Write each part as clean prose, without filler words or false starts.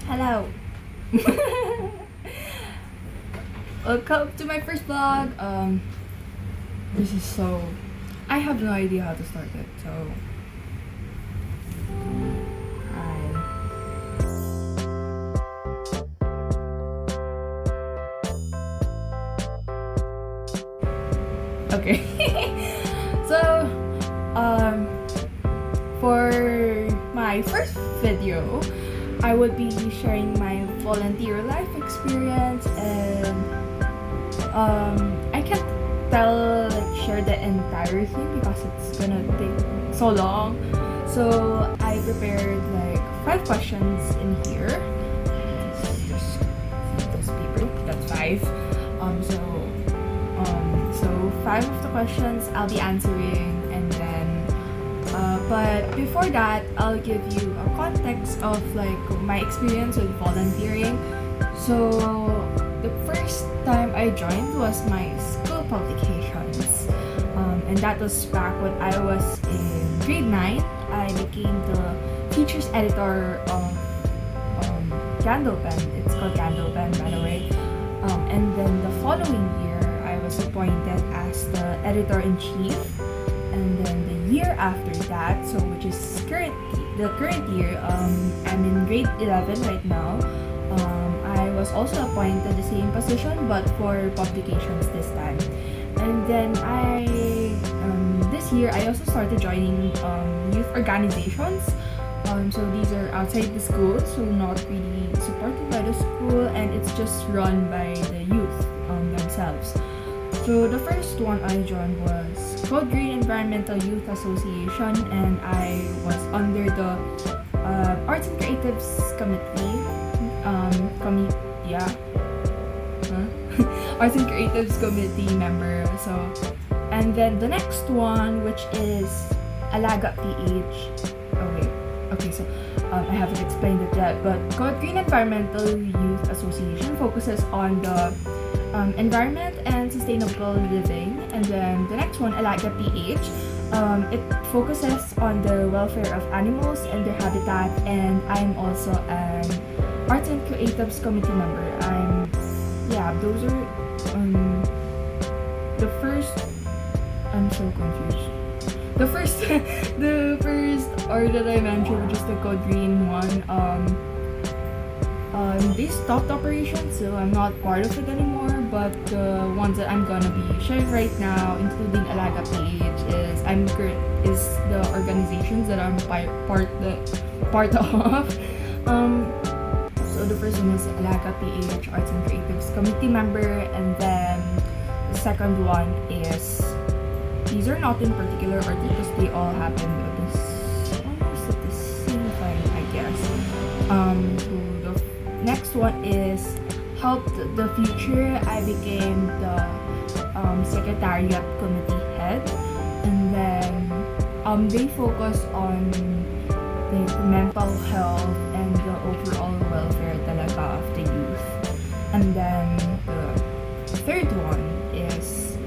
Hello! Welcome to my first vlog. This is so... I have no idea how to start it, so... Okay. So, for my first video, I would be sharing my volunteer life experience, and I can't share the entire thing because it's gonna take so long. So I prepared 5 questions in here. Just this paper. That's 5. So 5 of the questions I'll be answering, and then but before that, I'll give you a context of my experience with volunteering. So the first time I joined was my school publications, and that was back when I was in grade 9. I became the features editor of Candlepen. It's called Candlepen, by the way. And then the following year, I was appointed as the editor-in-chief. And then the year after that, so which is the current year, I'm in grade 11 right now. I was also appointed the same position, but for publications this time. And then this year I also started joining youth organizations. So these are outside the school, so not really supported by the school, and it's just run by the youth themselves. So the first one I joined was called Green Environmental Youth Association, and I was under the Arts and Creatives Committee. Arts and Creatives Committee member. So, and then the next one, which is Alaga PH. Okay, so I haven't explained it yet, but called Green Environmental Youth Association focuses on the environment and sustainable living. And then the next one, Alaga PH, it focuses on the welfare of animals and their habitat, and I'm also an Arts and Creatives Committee member. Those are the first. I'm so confused. The first org that I mentioned, which is the Code Green one, they stopped operations, so I'm not part of it anymore. But the ones that I'm gonna be sharing right now, including Alaga PH, is the organizations that I'm part of. So the first one is Alaga PH, Arts and Creatives Committee member, and then the second one is, these are not in particular order because they all happened almost at the same time, I guess. So the next one is Help the Future. I became the Secretariat Committee head, and then they focus on the mental health and the overall welfare talaga of the youth. And then the third one is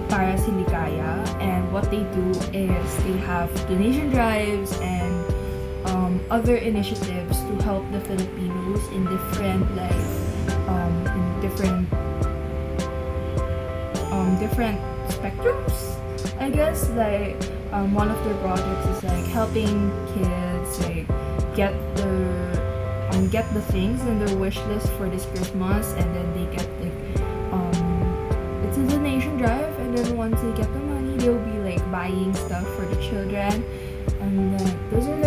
Para Silikaya, and what they do is they have donation drives and other initiatives to help the Filipinos in different different spectrums, I guess. One of their projects is helping kids get the things in their wish list for this Christmas, and then they get it's a donation drive, and then once they get the money, they'll be buying stuff for the children, and those are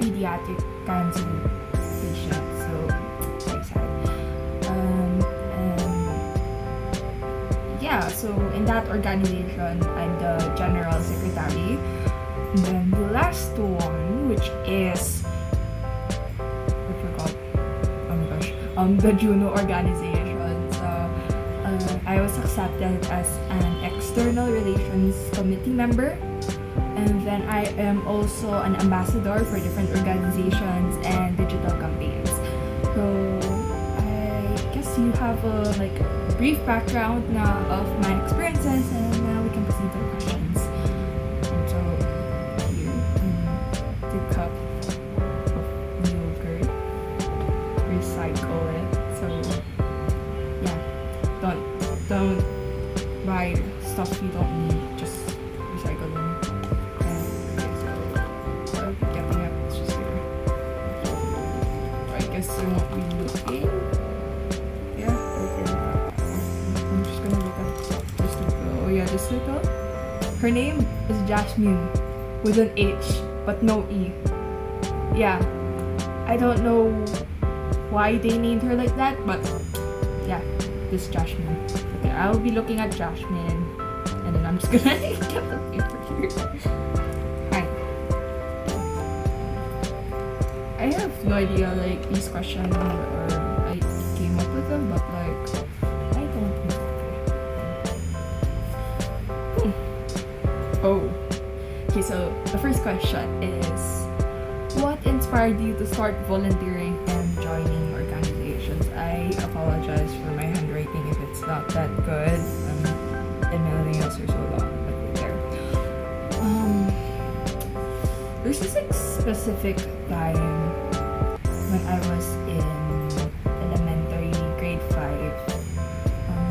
pediatric kinds of patients, so very sad. So in that organization, I'm the general secretary. And then the last one, which is the Juno organization. So I was accepted as an external relations committee member, and then I am also an ambassador for different organizations and digital campaigns. So I guess you have a brief background now of my experiences, and now we can proceed to the questions. And so here, the cup of yogurt. recycle it. So yeah, don't buy stuff you don't need, just recycle them. And okay, so I'll be getting it, it's just here. So I guess I won't be looking. Yeah, okay. I'm just gonna look at this little. Oh yeah, this little. Her name is Jasmine with an H but no E. Yeah, I don't know why they named her like that, but yeah, this Jasmine. Okay, I'll be looking at Jasmine, and then I'm just gonna get the paper here. Hi. I have no idea like these questions or I came up with them, but like I don't know. Oh. Okay, so the first question is, what inspired you to start volunteering and joining organizations? I apologize for my handwriting if it's not that good. And millennials are so long, but we're there. There's this like, specific time when I was in elementary, grade 5.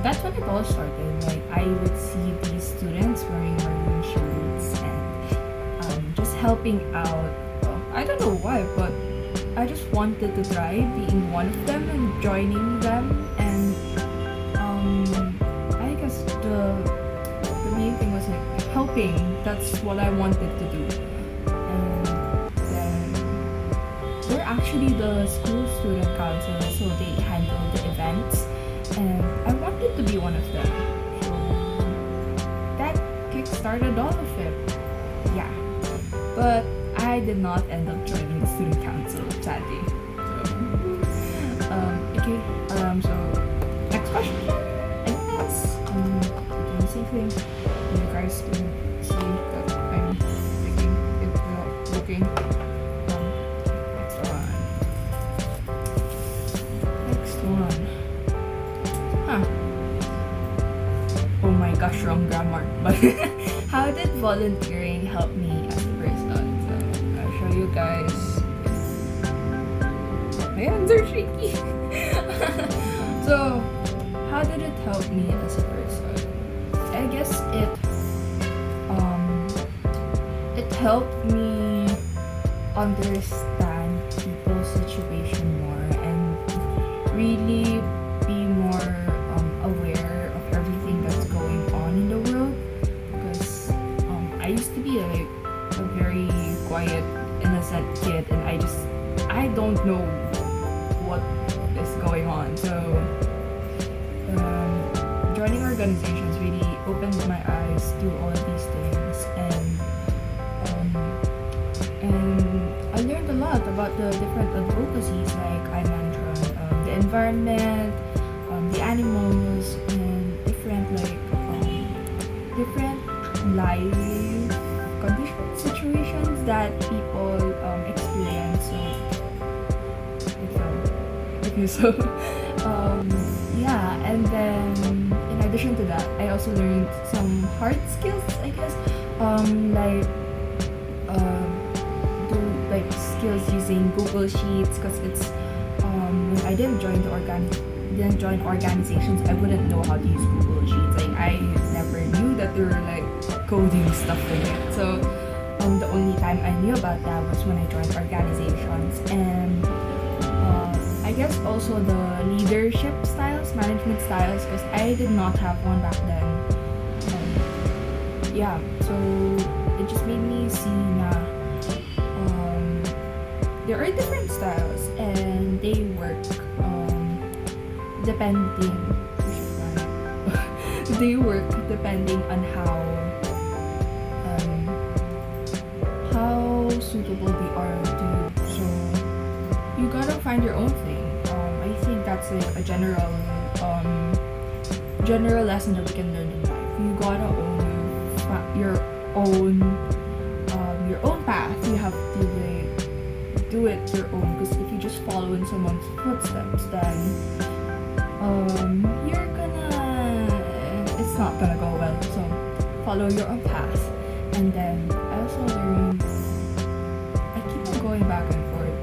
That's when it all started. Like I would see these students wearing maroon shirts and just helping out. I don't know why, but I just wanted to try being one of them and joining them, and I guess the main thing was like helping. That's what I wanted to do. And then they're actually the school student council, so they handle the events, and I wanted to be one of them. So that kick-started all of it. Yeah, but I did not end up joining the student council, sadly. So, so next question. I guess doing the same thing. You guys can see that I'm thinking it without looking. Next one. Next one. Huh. Oh my gosh, wrong grammar. But how did volunteering help me as a person? Show you guys. My hands are shaky. So, how did it help me as a person? I guess it helped me understand people's situation more and really be more aware of everything that's going on in the world. Because I used to be like a very quiet, innocent kid, and I don't know what is going on. So joining organizations really opened my eyes to all of these things, and I learned a lot about the different advocacies, like I mentioned the environment, the animals, and different life conditions, situations that people experience. So yeah, and then in addition to that, I also learned some hard skills, I guess, do skills using Google Sheets, because it's when I didn't join organizations, I wouldn't know how to use Google Sheets. Like I never knew that there were like coding stuff in it. So the only time I knew about that was when I joined organizations. And I guess also the leadership styles, management styles, because I did not have one back then. Yeah, so it just made me see there are different styles and they work depending on how suitable they are to you. So you gotta find your own thing. I think that's like a general lesson that we can learn in life. You gotta own your own path. You have to like do it your own, because if you just follow in someone's footsteps, then it's not gonna go well. So follow your own path. And then I also learned, I keep on going back and forth.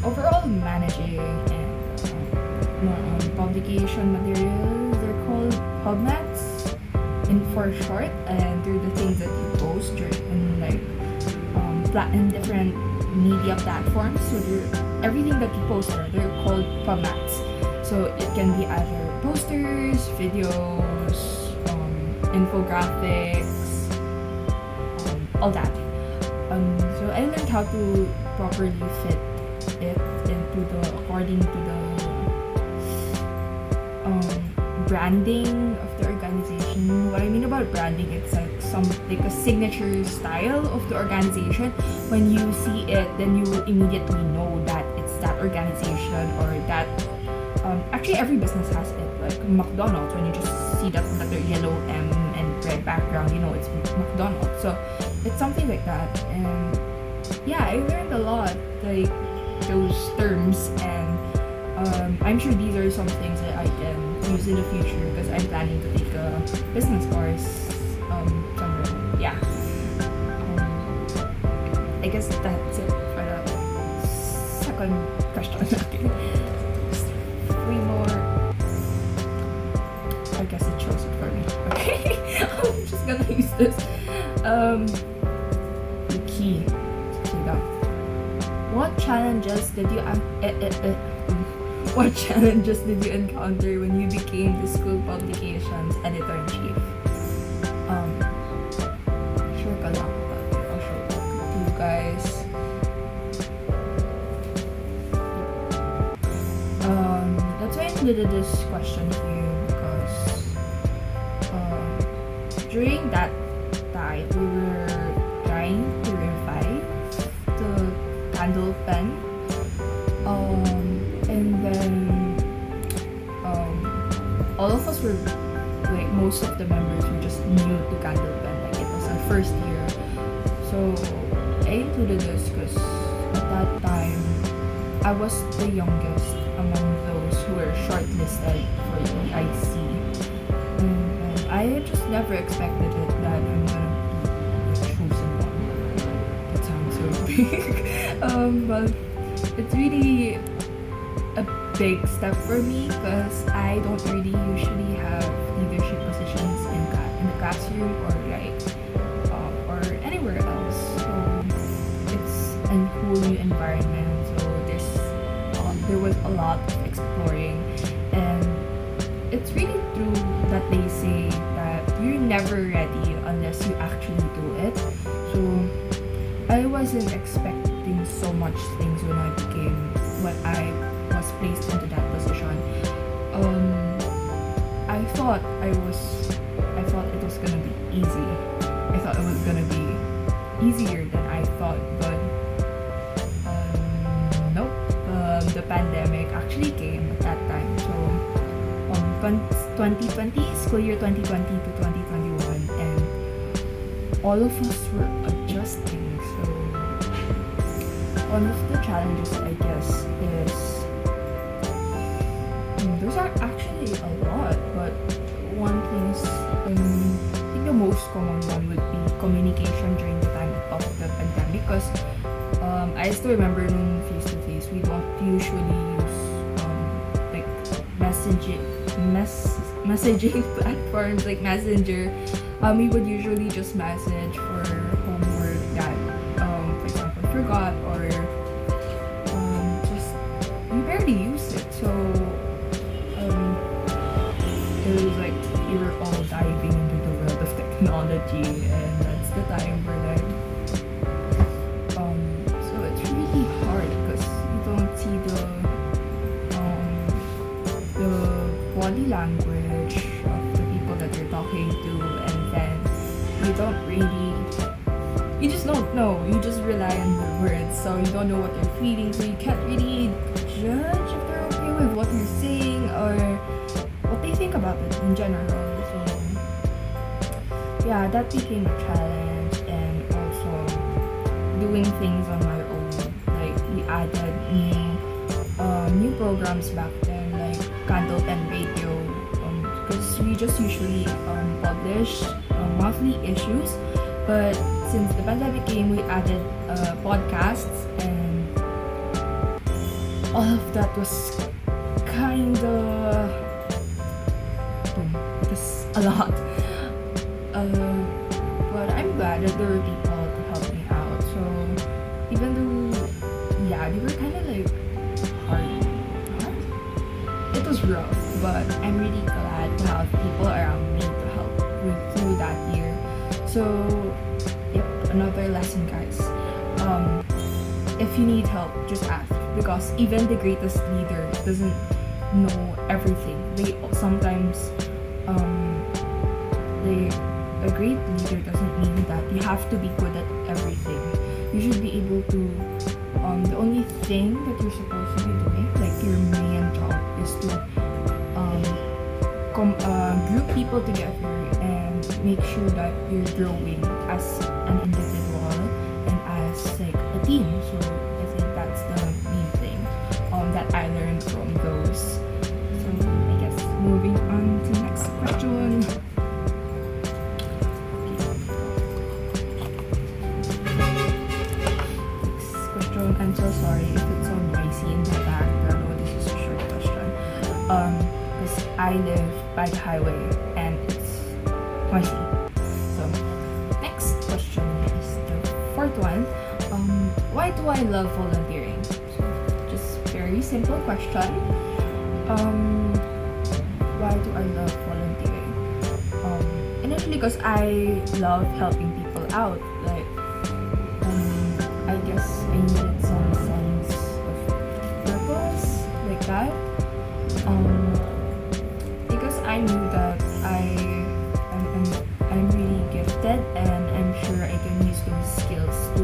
overall managing and more on publication materials. They're called hubmats in for short, and they're the things that you post in like in different media platforms. So everything that you post they're called hubmats. So it can be either posters, videos, infographics, all that. So I learned how to properly fit it according to the branding of the organization. What I mean about branding, it's like a signature style of the organization. When you see it, then you will immediately know that it's that organization or that. Actually, every business has it. Like McDonald's, when you just see that letter yellow M and red background, you know it's McDonald's. So it's something like that. And yeah, I learned a lot, like those terms, and I'm sure these are some things that I can use in the future because I'm planning to take a business course somewhere. Yeah. I guess that's it for the second question. Three more. I guess it chose it for me. Okay. I'm just gonna use this. The key. What challenges did you What challenges did you encounter when you became the school publications editor-in-chief? Sure ka lang, but I'll show it to you guys. That's why I included this question here because during that time we were trying to revive the candle pen. And then all of us were like most of the members were just new to candle pen, like it was our first year. So I included this because at that time I was the youngest among those who were shortlisted for the IC, and I just never expected it that I'm gonna be the chosen one. That sounds so big. But it's really a big step for me because I don't really usually have leadership positions in the classroom or or anywhere else. So it's a whole new environment. So there was a lot of exploring, and it's really true that they say that you're never ready unless you actually do it. So I wasn't expecting so much things when I was placed into that position. I thought it was gonna be easy. I thought it was gonna be easier than I thought, but nope. The pandemic actually came at that time. So 2020, school year 2020 to 2021, and all of us were adjusting. So one of the challenges, I guess, is those are actually a lot, but one thing is I think the most common one would be communication during the time of the pandemic, because I still remember nung face-to-face, we don't usually use like messaging platforms like Messenger. We would usually just message for homework that for example forgot, or just we barely use it. So it was like we were all diving into the world of technology, and that's the time where like so it's really hard because you don't see the body language of the people that you're talking to, and then you don't really, you just don't know, you just rely on the words, so you don't know what they're feeling, so you can't really judge if they're okay with what you're saying or what they think about it in general. So yeah, that became a challenge, and also doing things on my own. Like we added new programs back then, like Candle and Radio, because we just usually publish monthly issues, but since the pandemic came, we added podcasts, and all of that was kinda it was a lot. But I'm glad that there were people to help me out. So even though they were kind of like hard. It was rough, but I'm really glad to have people around me to help through that year. So yep, another lesson, guys. If you need help, just ask, because even the greatest leader doesn't know everything. They sometimes a great leader doesn't mean that you have to be good at everything. You should be able to the only thing that you're supposed to be doing, like your main job, is to group people together and make sure that you're growing as an individual and as like a team. So I think that's the main thing that I learned from those. So I guess moving on to the next question. I'm so sorry if it's so noisy in the background. Oh, this is a short question. Because I live by the highway and it's noisy. So, next question is the fourth one. Why do I love volunteering? So, just very simple question. Why do I love volunteering? Initially because I love helping people out. Like, I guess I needed some sense of purpose, like that. Because I knew that I'm really gifted, and I'm sure I can use those skills to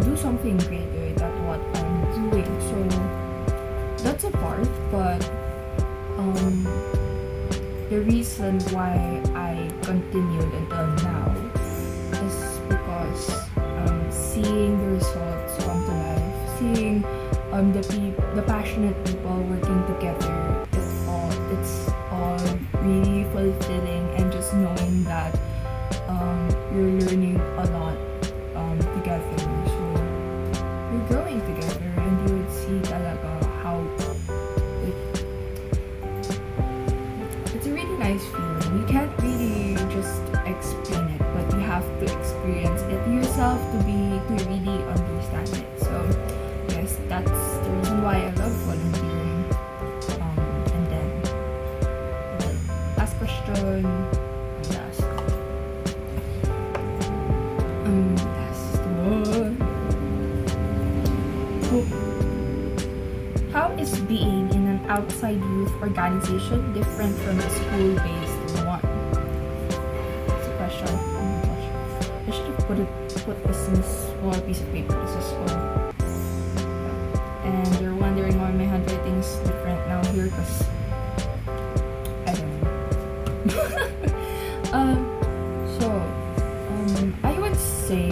do something greater than what I'm doing. So that's a part, but the reason why I continued until now is because seeing the results come to life, seeing the passionate people working together, it's all really fulfilling, and just knowing that you're learning a lot together. So you're growing together, and you would see talaga how it's a really nice feeling. You can't really just explain it, but you have to experience it yourself to really understand it. So yes, that's the reason why I love volunteering. And then last question. Last one. How is being in an outside youth organization different from a school-based one? That's a question. Oh my gosh. I should have put this in a small piece of paper. This is so. And you're wondering why my handwriting is different now here, because I don't know. I would say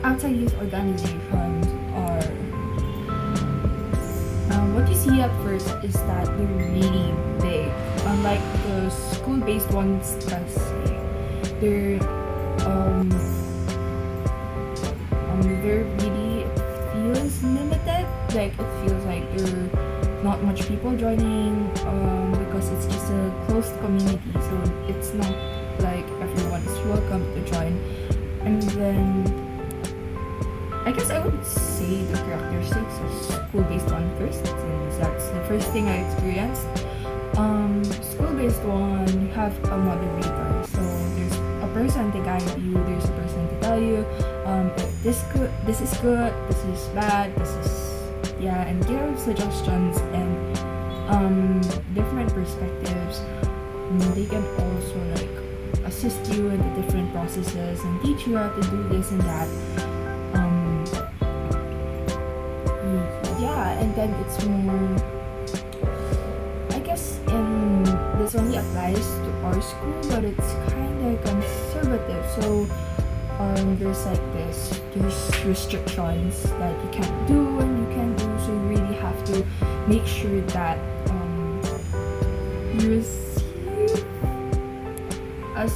outside youth organizations are what you see at first is that they're really big, unlike the school-based ones. They're really, it feels limited. Like, it feels like there are not much people joining because it's just a closed community, so it's not like everyone is welcome to join. And then I guess I would say the characteristics of school-based one first, since that's the first thing I experienced. School-based one, you have a moderator, so there's a person to guide you, there's a person to tell you if this is good, this is bad, this is and give suggestions and different perspectives. They can also like assist you with the different processes and teach you how to do this and that. And then it's more, I guess, this only applies to our school, but it's kind of conservative. So there's like there's restrictions that you can't do and you can do. So you really have to make sure that you receive as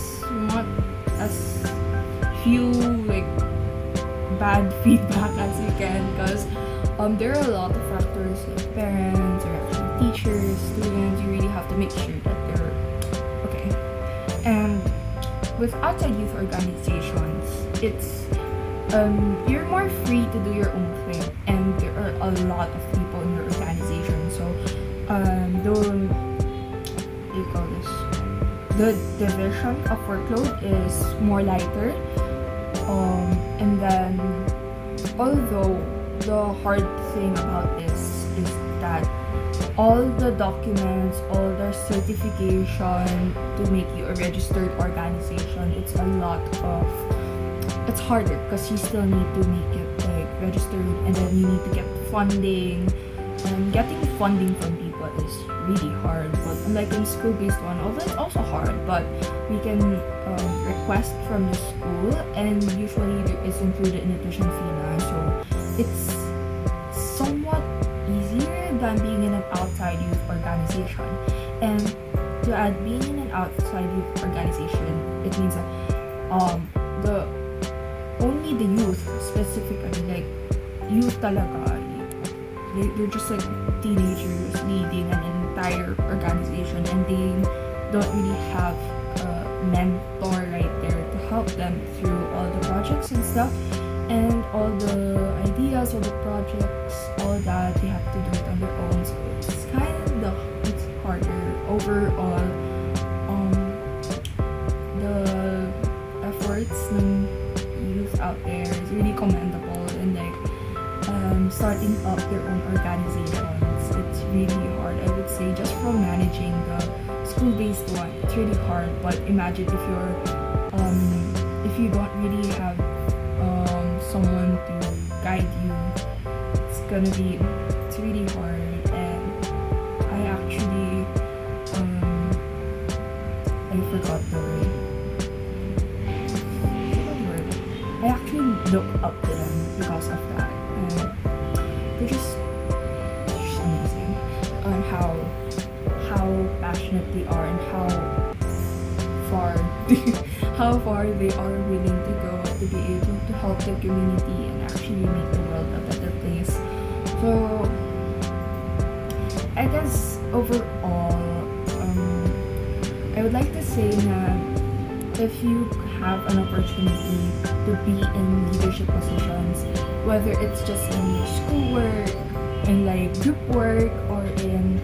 few like bad feedback as you can, because there are a lot of factors like parents or actually teachers, students. You really have to make sure that they're okay. And with outside youth organizations, it's you're more free to do your own thing, and there are a lot of people in your organization. So the division of workload is more lighter. And then, although the hard thing about this is that all the documents, all the certification to make you a registered organization, it's harder because you still need to make it like registered, and then you need to get funding, and getting funding from people is really hard. But unlike in school-based one, although it's also hard, but we can request from the school, and usually it's included in the tuition fee now, so it's somewhat easier than being in an outside youth organization. And to add, being in an outside youth organization, it means that only the youth, specifically like youth talaga, they're just like teenagers leading an entire organization, and they don't really have a mentor right there to help them through all the projects and stuff, and all the ideas, all the projects, all that they have to do it on their own. So it's harder overall. The efforts ng youth out there is really commendable, and like starting up their own organizations, it's really hard. I would say just from managing the school-based one, it's really hard. But imagine if you don't really have someone to guide you, it's really hard. And I actually I forgot the word. I actually look up to them because of that. They're just amazing on how passionate they are, and how far they are willing to go to be able to help the community and actually make the world a better place. So I guess overall, I would like to say that if you have an opportunity to be in leadership positions, whether it's just in your schoolwork, in like group work, or in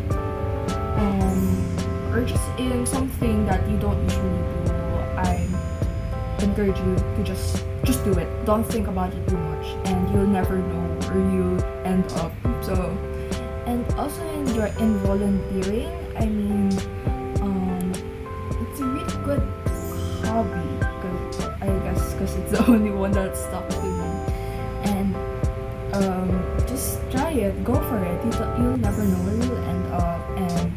or just in something that you don't usually do, I encourage you to just do it. Don't think about it too much, and you'll never know where you end up. So, and also in volunteering, I mean, it's a really good hobby, because it's the only one that stuck to me. And just try it, go for it. You'll never know where you'll end up, and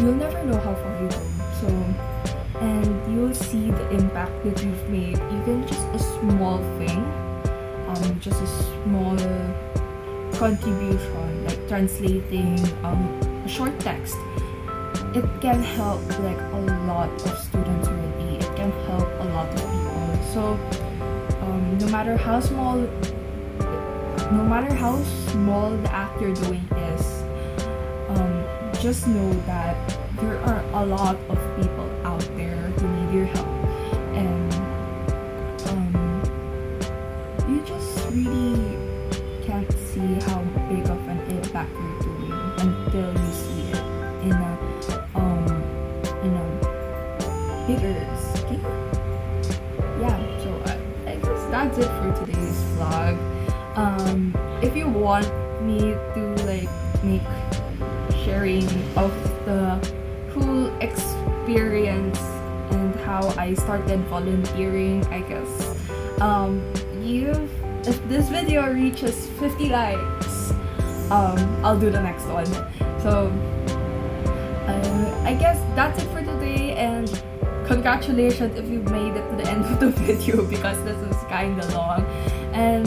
you'll never know how far you go. So, and you'll see the impact that you've made, even just a small thing, just a small contribution, like translating a short text. It can help like a lot of students already. It can help a lot of people. So no matter how small the act you're doing is, just know that there are a lot of people out there who need your help, and you just really can't see how big of an impact you're doing until you see it in a bigger scale. Yeah, so I guess that's it for today's vlog. If you want me to like make sharing of the whole experience and how I started volunteering, I guess if this video reaches 50 likes, I'll do the next one. So I guess that's it for today, and congratulations if you made it to the end of the video, because this is kinda long. And